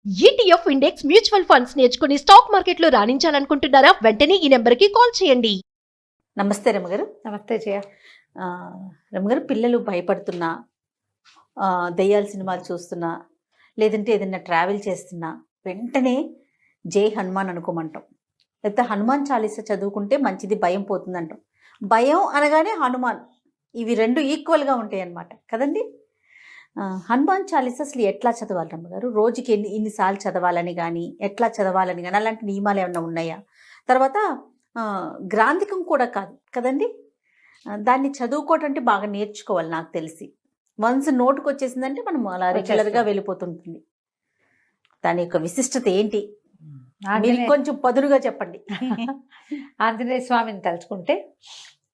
ETF index mutual funds నేర్చుకుని stock మార్కెట్లో రాణించాలనుకుంటున్నారా? వెంటనే ఈ నెంబర్కి కాల్ చేయండి. నమస్తే రమ్మగారు. నమస్తే జయ. రమ్మగారు, పిల్లలు భయపడుతున్నా, దయ్యాల సినిమాలు చూస్తున్నా, లేదంటే ఏదైనా ట్రావెల్ చేస్తున్నా వెంటనే జై హనుమాన్ అనుకోమంటాం. లేకపోతే హనుమాన్ చాలీసా చదువుకుంటే మంచిది, భయం పోతుందంటాం. భయం అనగానే హనుమాన్, ఇవి రెండు ఈక్వల్గా ఉంటాయి అన్నమాట కదండి. హనుమాన్ చాలీసా అసలు ఎట్లా చదవాలి రమ్మగారు? రోజుకి ఇన్నిసార్లు చదవాలని కానీ, ఎట్లా చదవాలని కానీ అలాంటి నియమాలు ఏమైనా ఉన్నాయా? తర్వాత గ్రాంధికం కూడా కాదు కదండి, దాన్ని చదువుకోవటం అంటే బాగా నేర్చుకోవాలి నాకు తెలిసి. వన్స్ నోటుకు వచ్చేసిందంటే మనం అలా రెగ్యులర్గా వెళ్ళిపోతుంటుంది. దాని యొక్క విశిష్టత ఏంటి? మీరు కొంచెం పదునుగా చెప్పండి. ఆంజనేయ స్వామిని తలుచుకుంటే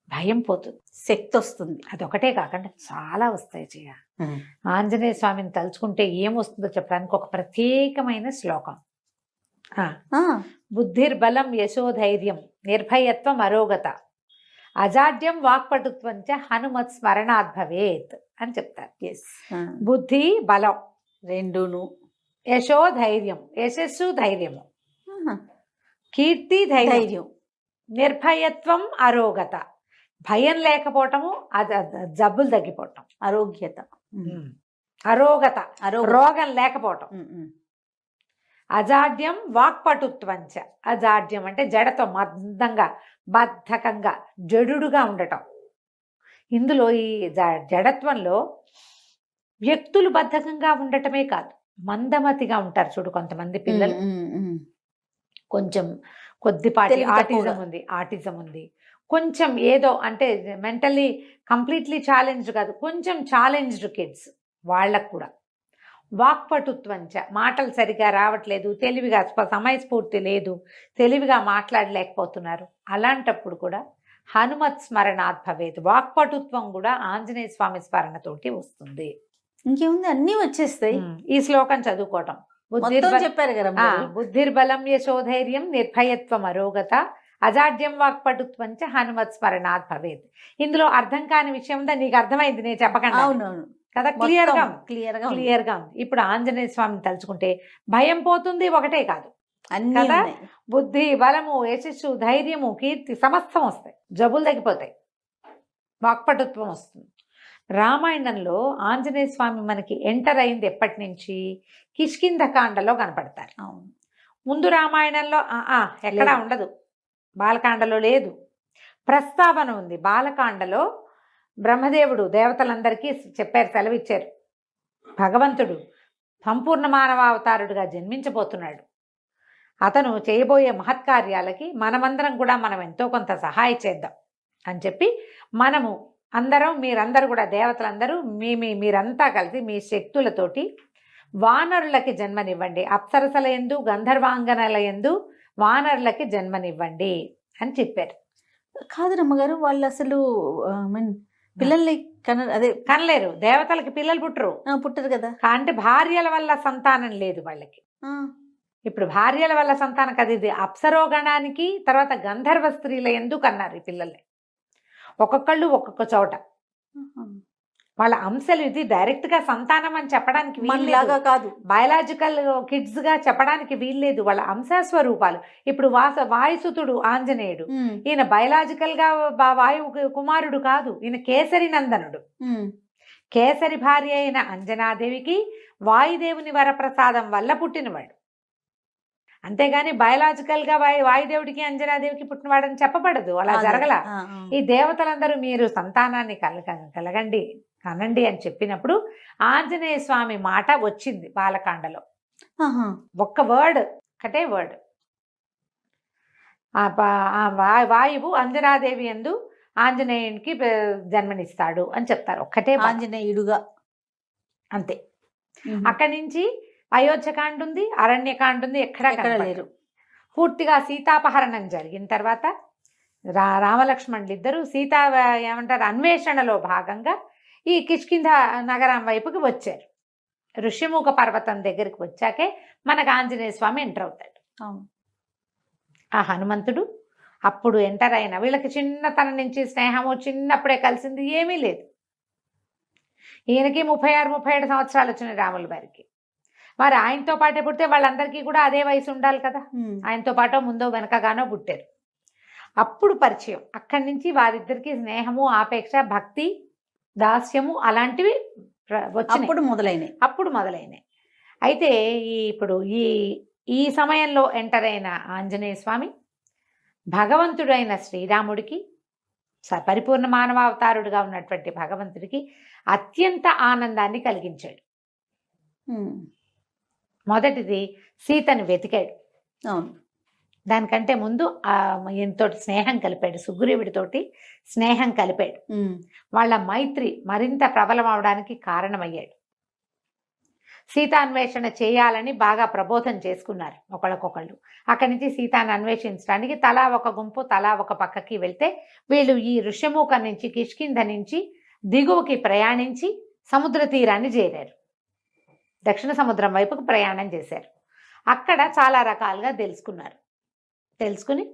భయం పోతుంది, శక్తి వస్తుంది. అదొకటే కాకుండా చాలా వస్తాయి జయ. ఆంజనేయ స్వామిని తలుచుకుంటే ఏమొస్తుందో చెప్పడానికి ఒక ప్రత్యేకమైన శ్లోకం. బుద్ధిర్బలం యశోధైర్యం నిర్భయత్వం అరోగత అజాడ్యం వాక్పటుత్వం చ హనుమత్ స్మరణాత్ భవేత్ అని చెప్తారు. బుద్ధి బలం రెండును, యశోధైర్యం యశస్సు ధైర్యము, కీర్తి ధైర్యం, నిర్భయత్వం అరోగత భయం లేకపోవటము, జబ్బులు తగ్గిపోవటం, ఆరోగ్యత, అరోగత రోగం లేకపోవటం, అజాడ్యం వాక్పటుత్వంచ, అజాడ్యం అంటే జడతో మందంగా బద్ధకంగా జడుగా ఉండటం. ఇందులో ఈ జడత్వంలో వ్యక్తులు బద్ధకంగా ఉండటమే కాదు, మందమతిగా ఉంటారు చూడు కొంతమంది పిల్లలు. కొంచెం కొద్దిపాటి ఆటిజం ఉంది, కొంచెం ఏదో అంటే మెంటల్లీ కంప్లీట్లీ ఛాలెంజ్డ్ కాదు, కొంచెం ఛాలెంజ్డ్ కిడ్స్, వాళ్ళకు కూడా వాక్పటుత్వంచ, మాటలు సరిగా రావట్లేదు, తెలివిగా సమయస్ఫూర్తి లేదు, తెలివిగా మాట్లాడలేకపోతున్నారు. అలాంటప్పుడు కూడా హనుమత్ స్మరణాత్ భవేత్, వాక్పటుత్వం కూడా ఆంజనేయ స్వామి స్మరణతోటి వస్తుంది. ఇంకేముంది, అన్నీ వచ్చేస్తాయి ఈ శ్లోకం చదువుకోవటం. చెప్పారు కదా, బుద్ధిర్బలం యశోధైర్యం నిర్భయత్వం అరోగత అజాడ్యం వాక్పటుత్వంచ హనుమత్ స్మరణాత్ భవేత్. ఇందులో అర్థం కాని విషయం ఉందా? నీకు అర్థమైంది నేను చెప్పకండి. అవునవును కదా, క్లియర్గా ఉంది. ఇప్పుడు ఆంజనేయ స్వామిని తలుచుకుంటే భయం పోతుంది, ఒకటే కాదు కదా, బుద్ధి బలము యశస్సు ధైర్యము కీర్తి సమస్తం వస్తాయి, జబ్బులు తగ్గిపోతాయి, వాక్పటుత్వం వస్తుంది. రామాయణంలో ఆంజనేయ స్వామి మనకి ఎంటర్ అయింది ఎప్పటి నుంచి? కిష్కింధకాండలో కనపడతారు. ముందు రామాయణంలో ఎక్కడా ఉండదు, బాలకాండలో లేదు. ప్రస్తావన ఉంది బాలకాండలో. బ్రహ్మదేవుడు దేవతలందరికీ చెప్పారు, సెలవిచ్చారు, భగవంతుడు సంపూర్ణ మానవావతారుడుగా జన్మించబోతున్నాడు, అతను చేయబోయే మహత్కార్యాలకి మనమందరం కూడా మనం ఎంతో కొంత సహాయం చేద్దాం అని చెప్పి, మనము అందరం మీరందరూ కూడా దేవతలందరూ మీరంతా కలిసి మీ శక్తులతోటి వానరులకి జన్మనివ్వండి, అప్సరసల యందు గంధర్వాంగనల యందు వానరులకి జన్మనివ్వండి అని చెప్పారు. కాదు రమ్మగారు, వాళ్ళు అసలు పిల్లల్ని కనలేరు, దేవతలకి పిల్లలు పుట్టరు కదా. అంటే భార్యల వల్ల సంతానం లేదు వాళ్ళకి. ఇప్పుడు భార్యల వల్ల సంతానం కదా, ఇది అప్సరోగణానికి తర్వాత గంధర్వ స్త్రీల ఎందుకు అన్నారు ఈ పిల్లల్ని. ఒక్కొక్కళ్ళు ఒక్కొక్క చోట వాళ్ళ అంశాలు, ఇది డైరెక్ట్ గా సంతానం అని చెప్పడానికి వీల్లాగా కాదు, బయలాజికల్ కిడ్స్ గా చెప్పడానికి వీల్లేదు, వాళ్ళ అంశస్వరూపాలు. ఇప్పుడు వాయుసుతుడు ఆంజనేయుడు, ఈయన బయలాజికల్ గా వాయువు కుమారుడు కాదు, ఈయన కేసరి నందనుడు. కేసరి భార్య అయిన అంజనాదేవికి వాయుదేవుని వరప్రసాదం వల్ల పుట్టినవాడు, అంతేగాని బయలాజికల్ గా వాయుదేవుడికి అంజనాదేవికి పుట్టినవాడని చెప్పబడదు, అలా జరగల. ఈ దేవతలందరూ మీరు సంతానాన్ని కనండి అని చెప్పినప్పుడు ఆంజనేయ స్వామి మాట వచ్చింది బాలకాండలో. ఒక్క వర్డ్, ఒకటే వర్డ్, వాయువు అంజనాదేవి యందు ఆంజనేయునికి జన్మనిస్తాడు అని చెప్తారు, ఒక్కటే ఆంజనేయుడుగా, అంతే. అక్కడి నుంచి అయోధ్యకాండ ఉంది, అరణ్యకాండ ఉంది, ఎక్కడా లేరు. పూర్తిగా సీతాపహరణం జరిగిన తర్వాత రామలక్ష్మణులు ఇద్దరు సీతా ఏమంటారు అన్వేషణలో భాగంగా ఈ కిష్కింధ నగరం వైపుకి వచ్చారు. ఋషిముఖ పర్వతం దగ్గరికి వచ్చాకే మనకు ఆంజనేయ స్వామి ఎంటర్ అవుతాడు. ఆ హనుమంతుడు అప్పుడు ఎంటర్ అయిన వీళ్ళకి చిన్నతనం నుంచి స్నేహము, చిన్నప్పుడే కలిసింది ఏమీ లేదు. ఈయనకి 36-37 సంవత్సరాలు వచ్చినాయి రాముల వారికి. మరి ఆయనతో పాటే పుడితే వాళ్ళందరికీ కూడా అదే వయసు ఉండాలి కదా. ఉమ్. ఆయనతో పాటు ముందో వెనకగానో పుట్టారు. అప్పుడు పరిచయం, అక్కడి నుంచి వారిద్దరికి స్నేహము, ఆపేక్ష, భక్తి, దాస్యము అలాంటివి వచ్చినాయి. అప్పుడు మొదలైనాయి. అయితే ఇప్పుడు ఈ సమయంలో ఎంటర్ అయిన ఆంజనేయ స్వామి భగవంతుడైన శ్రీరాముడికి, పరిపూర్ణ మానవావతారుడుగా ఉన్నటువంటి భగవంతుడికి అత్యంత ఆనందాన్ని కలిగించాడు. మొదటిది సీతను వెతికాడు. అవును. దానికంటే ముందు ఈయనతో స్నేహం కలిపాడు, సుగ్రీవుడితోటి స్నేహం కలిపాడు. వాళ్ళ మైత్రి మరింత ప్రబలం అవడానికి కారణమయ్యాడు. సీతాన్వేషణ చేయాలని బాగా ప్రబోధం చేసుకున్నారు ఒకళ్ళకొకళ్ళు. అక్కడి నుంచి సీతాన్ని అన్వేషించడానికి తలా ఒక గుంపు, తలా ఒక పక్కకి వెళ్తే వీళ్ళు ఈ ఋష్యమూక నుంచి, కిష్కింధ నుంచి దిగువకి ప్రయాణించి సముద్ర తీరాన్ని చేరారు. దక్షిణ సముద్రం వైపుకు ప్రయాణం చేశారు. అక్కడ చాలా రకాలుగా తెలుసుకుని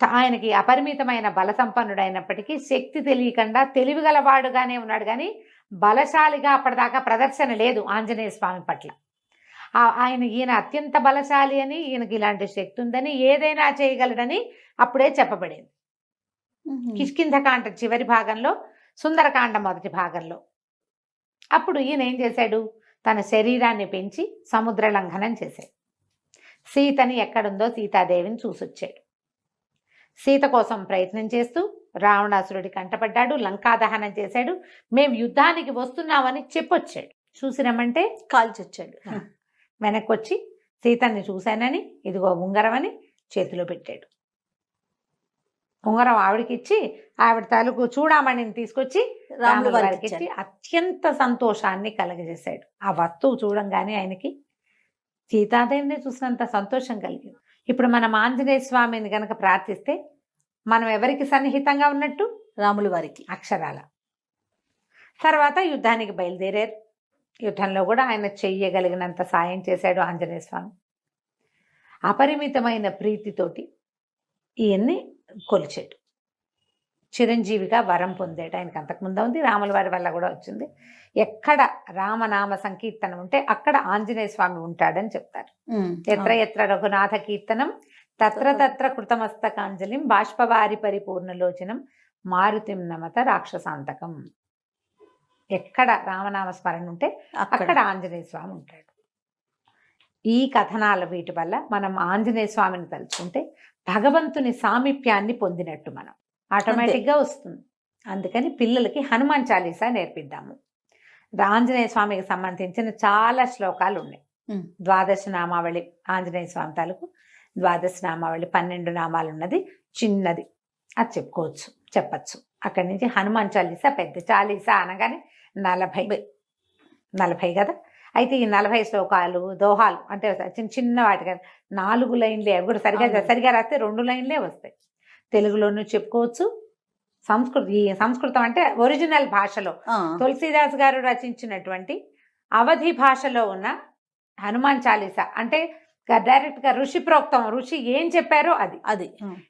ఆయనకి అపరిమితమైన బల సంపన్నుడైనప్పటికీ శక్తి తెలియకుండా తెలివిగలవాడుగానే ఉన్నాడు, కానీ బలశాలిగా అప్పటిదాకా ప్రదర్శన లేదు ఆంజనేయ స్వామి పట్ల. ఈయన అత్యంత బలశాలి అని, ఈయనకి ఇలాంటి శక్తి ఉందని, ఏదైనా చేయగలడని అప్పుడే చెప్పబడింది. కిష్కింధకాండ చివరి భాగంలో, సుందరకాండ మొదటి భాగంలో. అప్పుడు ఈయన ఏం చేశాడు, తన శరీరాన్ని పెంచి సముద్ర లంఘనం చేశాడు. సీతని ఎక్కడుందో సీతాదేవిని చూసొచ్చాడు. సీత కోసం ప్రయత్నం చేస్తూ రావణాసురుడి కంటపడ్డాడు, లంకాదహనం చేశాడు. మేము యుద్ధానికి వస్తున్నామని చెప్పొచ్చాడు. చూసిరమ్మంటే కాల్చొచ్చాడు. వెనక్కి వచ్చి సీతని చూశానని, ఇదిగో ఉంగరం అని చేతిలో పెట్టాడు. ఉంగరం ఆవిడకి ఇచ్చి, ఆవిడ తాలూకు చూడామణిని తీసుకొచ్చి రాముల వారికి ఇచ్చి అత్యంత సంతోషాన్ని కలగజేశాడు. ఆ వస్తువు చూడంగానే ఆయనకి సీతాదేవిని చూసినంత సంతోషం కలిగింది. ఇప్పుడు మనం ఆంజనేయ స్వామిని గనక ప్రార్థిస్తే మనం ఎవరికి సన్నిహితంగా ఉన్నట్టు? రాముల వారికి. అక్షరాల. తర్వాత యుద్ధానికి బయలుదేరారు. యుద్ధంలో కూడా ఆయన చెయ్యగలిగినంత సాయం చేశాడు ఆంజనేయ స్వామి. అపరిమితమైన ప్రీతితోటి ఈయన్ని కొలిచాడు. చిరంజీవిగా వరం పొందాడు. ఆయనకు అంతకుముందు ఉంది, రాముల వారి వల్ల కూడా వచ్చింది. ఎక్కడ రామనామ సంకీర్తనం ఉంటే అక్కడ ఆంజనేయ స్వామి ఉంటాడని చెప్తారు. ఎత్ర ఎత్ర రఘునాథ కీర్తనం తత్ర తత్ర కృతమస్తకాంజలిం బాష్పవారి పరిపూర్ణలోచనం మారుతిం నమత రాక్షసాంతకం. ఎక్కడ రామనామ స్మరణ ఉంటే అక్కడ ఆంజనేయ స్వామి ఉంటాడు. ఈ కథనాల వీటి వల్ల మనం ఆంజనేయ స్వామిని తలుచుకుంటే భగవంతుని సామీప్యాన్ని పొందినట్టు మనం ఆటోమేటిక్గా వస్తుంది. అందుకని పిల్లలకి హనుమాన్ చాలీసా నేర్పిద్దాము. ఆంజనేయ స్వామికి సంబంధించిన చాలా శ్లోకాలు ఉన్నాయి. 12 నామావళి, ఆంజనేయ స్వామి తాలూకు 12 నామావళి, 12 నామాలు ఉన్నది, చిన్నది, అది చెప్పచ్చు. అక్కడి నుంచి హనుమాన్ చాలీసా పెద్ద చాలీసా అనగానే 40 కదా. అయితే ఈ 40 శ్లోకాలు, దోహాలు అంటే చిన్న వాటి కదా, 4 లైన్లే. అవి కూడా సరిగా రాస్తే 2 లైన్లే వస్తాయి. తెలుగులోనూ చెప్పుకోవచ్చు. సంస్కృతం అంటే ఒరిజినల్ భాషలో తులసీదాస్ గారు రచించినటువంటి అవధి భాషలో ఉన్న హనుమాన్ చాలీసా అంటే డైరెక్ట్ గా ఋషి ప్రోక్తం, ఋషి ఏం చెప్పారో అది.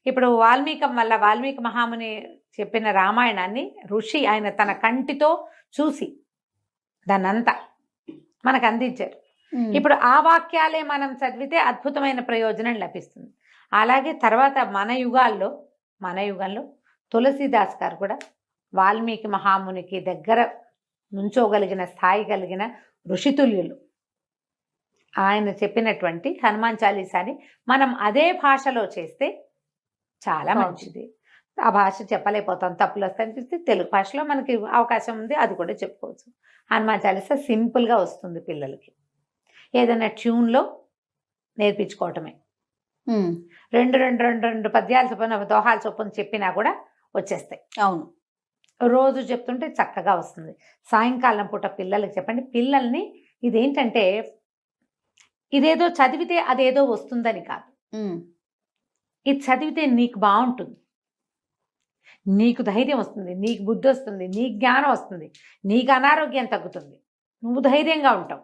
ఇప్పుడు వాల్మీకి మహాముని చెప్పిన రామాయణాన్ని ఋషి ఆయన తన కంటితో చూసి దాన్నంతా మనకు అందించారు. ఇప్పుడు ఆ వాక్యాలే మనం చదివితే అద్భుతమైన ప్రయోజనం లభిస్తుంది. అలాగే తర్వాత మన యుగంలో తులసీదాస్ గారు కూడా వాల్మీకి మహామునికి దగ్గర నుంచోగలిగిన స్థాయి కలిగిన ఋషితుల్యులు. ఆయన చెప్పినటువంటి హనుమాన్ చాలీసాని మనం అదే భాషలో చేస్తే చాలా మంచిది. ఆ భాష చెప్పలేకపోతాం, తప్పులు వస్తాయనిపిస్తే తెలుగు భాషలో మనకి అవకాశం ఉంది, అది కూడా చెప్పుకోవచ్చు. హనుమాన్ చాలీసా సింపుల్గా వస్తుంది పిల్లలకి. ఏదైనా ట్యూన్లో నేర్పించుకోవటమే. 2 పద్యాలు చొప్పున, దోహాలు చొప్పున చెప్పినా కూడా వచ్చేస్తాయి. అవును, రోజు చెప్తుంటే చక్కగా వస్తుంది. సాయంకాలం పూట పిల్లలకి చెప్పండి. పిల్లల్ని ఇదేంటంటే ఇదేదో చదివితే అదేదో వస్తుందని కాదు. ఇది చదివితే నీకు బాగుంటుంది, నీకు ధైర్యం వస్తుంది, నీకు బుద్ధి వస్తుంది, నీకు జ్ఞానం వస్తుంది, నీకు అనారోగ్యం తగ్గుతుంది, నువ్వు ధైర్యంగా ఉంటావు,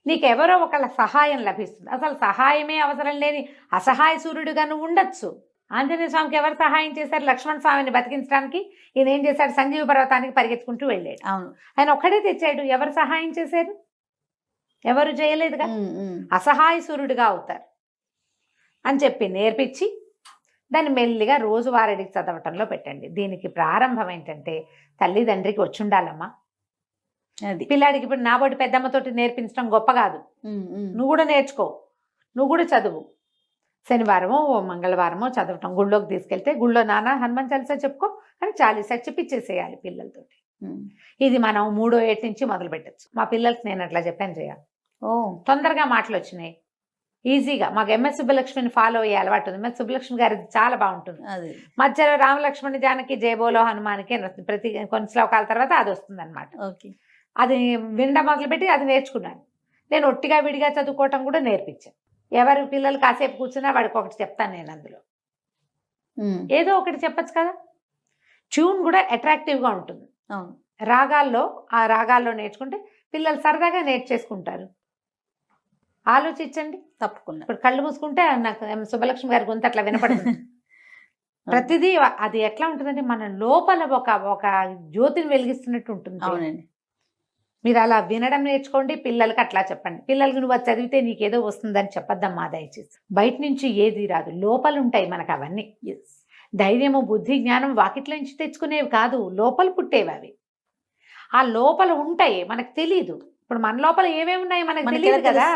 నీకు ఎవరో ఒకళ్ళ సహాయం లభిస్తుంది. అసలు సహాయమే అవసరం లేని అసహాయ సూర్యుడిగా నువ్వు ఉండొచ్చు. ఆంజనేయ స్వామికి ఎవరు సహాయం చేశారు? లక్ష్మణ స్వామిని బతికించడానికి ఈయన ఏం చేశాడు? సంజీవ పర్వతానికి పరిగెత్తుకుంటూ వెళ్ళాడు. అవును, ఆయన ఒక్కడే తెచ్చాడు. ఎవరు సహాయం చేశారు? ఎవరు చేయలేదుగా. అసహాయసురుడిగా అవుతారు అని చెప్పి నేర్పించి దాన్ని మెల్లిగా రోజువారీకి చదవటంలో పెట్టండి. దీనికి ప్రారంభం ఏంటంటే తల్లిదండ్రికి వచ్చి ఉండాలమ్మా. అది పిల్లాడికి ఇప్పుడు నాబోటి పెద్దమ్మతోటి నేర్పించడం గొప్ప కాదు. నువ్వు కూడా నేర్చుకో, నువ్వు కూడా చదువు. శనివారమో మంగళవారమో చదవటం, గుళ్ళోకి తీసుకెళ్తే గుళ్ళో నాన్న హనుమాన్ చాలీసా చెప్పుకో అని చాలీసా చెప్పిచ్చేసేయాలి పిల్లలతోటి. ఇది మనం 3వ ఏటి నుంచి మొదలు పెట్టచ్చు. మా పిల్లలకి నేను అట్లా చెప్పాను చేయాలి. తొందరగా మాటలు వచ్చినాయి, ఈజీగా. మాకు ఎంఎస్ సుబ్బలక్ష్మిని ఫాలో అయ్యే అలవాటు ఉంది. ఎంఎస్ సుబ్బలక్ష్మి గారి చాలా బాగుంటుంది. మధ్యలో రామలక్ష్మణి జానకి జయబోలో హనుమానికి ప్రతి కొన్ని శ్లోకాల తర్వాత అది వస్తుంది అనమాట. అది వినడం మొదలుపెట్టి అది నేర్చుకున్నాను. నేను ఒట్టిగా విడిగా చదువుకోవటం కూడా నేర్పించాను. ఎవరి పిల్లలు కాసేపు కూర్చున్నా వాడికి ఒకటి చెప్తాను నేను. అందులో ఏదో ఒకటి చెప్పచ్చు కదా. ట్యూన్ కూడా అట్రాక్టివ్గా ఉంటుంది. ఆ రాగాల్లో నేర్చుకుంటే పిల్లలు సరదాగా నేర్చేసుకుంటారు. ఆలోచించండి. తప్పకుండా. ఇప్పుడు కళ్ళు మూసుకుంటే నాకు సుబ్బలక్ష్మి గారి గొంతు అట్లా వినపడుతుంది. ప్రతిదీ అది ఎట్లా ఉంటుందంటే మన లోపల ఒక జ్యోతిని వెలిగిస్తున్నట్టు ఉంటుంది. అవునండి. మీరు అలా వినడం నేర్చుకోండి. పిల్లలకి అట్లా చెప్పండి. పిల్లలకి నువ్వు అది చదివితే నీకేదో వస్తుందని చెప్పొద్దమ్మా దయచేసి. బయట నుంచి ఏది రాదు, లోపల ఉంటాయి మనకు అవన్నీ. ధైర్యము, బుద్ధి, జ్ఞానం వాకిట్లో నుంచి తెచ్చుకునేవి కాదు, లోపల పుట్టేవి అవి. ఆ లోపల ఉంటాయి, మనకు తెలీదు. ఇప్పుడు మన లోపల ఏమేమి ఉన్నాయో మనకు తెలియదు కదా.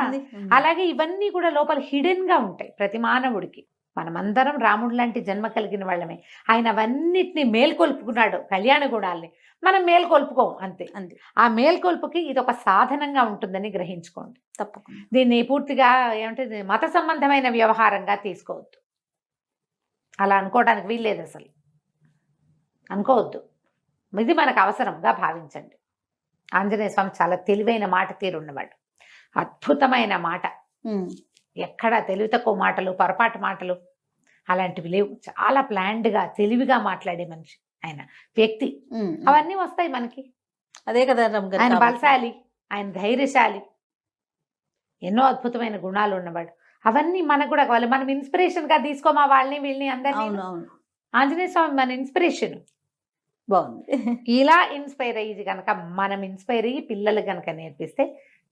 అలాగే ఇవన్నీ కూడా లోపల హిడెన్ గా ఉంటాయి ప్రతి మానవుడికి. మనమందరం రాముడు లాంటి జన్మ కలిగిన వాళ్ళమే. ఆయన అవన్నిటిని మేల్కొల్పుకున్నాడు, కళ్యాణ గుణాలని. మనం మేల్కొల్పుకోం అంతే. ఆ మేల్కొల్పుకి ఇది ఒక సాధనంగా ఉంటుందని గ్రహించుకోండి. తప్పకుండా. దీన్ని పూర్తిగా ఏమంటే మత సంబంధమైన వ్యవహారంగా తీసుకోవద్దు. అలా అనుకోవడానికి వీల్లేదు, అసలు అనుకోవద్దు. ఇది మనకు అవసరంగా భావించండి. ఆంజనేయ స్వామి చాలా తెలివైన మాట తీరున్నవాడు, అద్భుతమైన మాట. ఎక్కడ తెలివి తక్కువ మాటలు, పొరపాటు మాటలు అలాంటివి లేవు. చాలా ప్లాన్డ్గా తెలివిగా మాట్లాడే మనిషి ఆయన, వ్యక్తి. అవన్నీ వస్తాయి మనకి. అదే కదా ఆయన బలశాలి, ఆయన ధైర్యశాలి, ఎన్నో అద్భుతమైన గుణాలు ఉన్నవాడు. అవన్నీ మనకు కూడా కావాలి. మనం ఇన్స్పిరేషన్ గా తీసుకోమా వాళ్ళని వీళ్ళని అందరినీ. ఆంజనేయ స్వామి మన ఇన్స్పిరేషన్. బాగుంది. ఇలా ఇన్స్పైర్ అయ్యి కనుక మనం ఇన్స్పైర్ అయ్యి పిల్లలు కనుక నేర్పిస్తే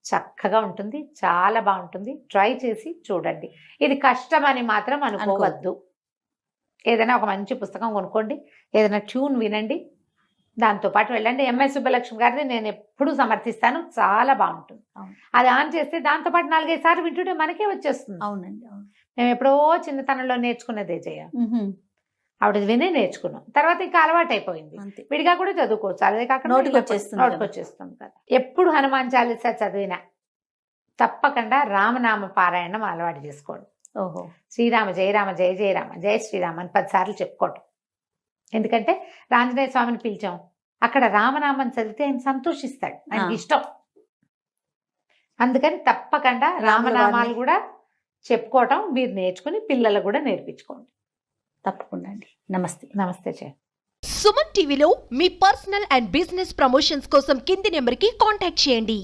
చక్కగా ఉంటుంది, చాలా బాగుంటుంది. ట్రై చేసి చూడండి. ఇది కష్టం అని మాత్రం అనుకోవద్దు. ఏదైనా ఒక మంచి పుస్తకం కొనుక్కోండి, ఏదైనా ట్యూన్ వినండి, దాంతోపాటు వెళ్ళండి. ఎంఎస్ సుబ్బలక్ష్మి గారిని నేను ఎప్పుడూ సమర్థిస్తాను, చాలా బాగుంటుంది. అది ఆన్ చేస్తే దాంతోపాటు 4-5 సార్లు వింటుంటే మనకే వచ్చేస్తుంది. అవునండి. మేము ఎప్పుడో చిన్నతనంలో నేర్చుకున్నదే చేయ, ఆవిడ వినే నేర్చుకున్నాం. తర్వాత ఇంకా అలవాటు అయిపోయింది. విడిగా కూడా చదువుకోవచ్చు. అదే కాకుండా నోటికి వచ్చేస్తుంది కదా. ఎప్పుడు హనుమాన్ చాలీసా చదివినా తప్పకుండా రామనామ పారాయణం అలవాటు చేసుకోండి. శ్రీరామ జయ రామ జయ జయ రామ జయ శ్రీరామ అని 10 సార్లు చెప్పుకోవటం. ఎందుకంటే ఆంజనేయ స్వామిని పిలిచాం, అక్కడ రామనామం చదివితే ఆయన సంతోషిస్తాడు, ఆయనకి ఇష్టం. అందుకని తప్పకుండా రామనామాలు కూడా చెప్పుకోవటం మీరు నేర్చుకుని పిల్లలు కూడా నేర్పించుకోండి. తప్పకుండా అండి. నమస్తే. నమస్తే చే. సుమన్ టీవీలో మీ పర్సనల్ అండ్ బిజినెస్ ప్రమోషన్స్ కోసం కింది నెంబర్కి కాంటాక్ట్ చేయండి.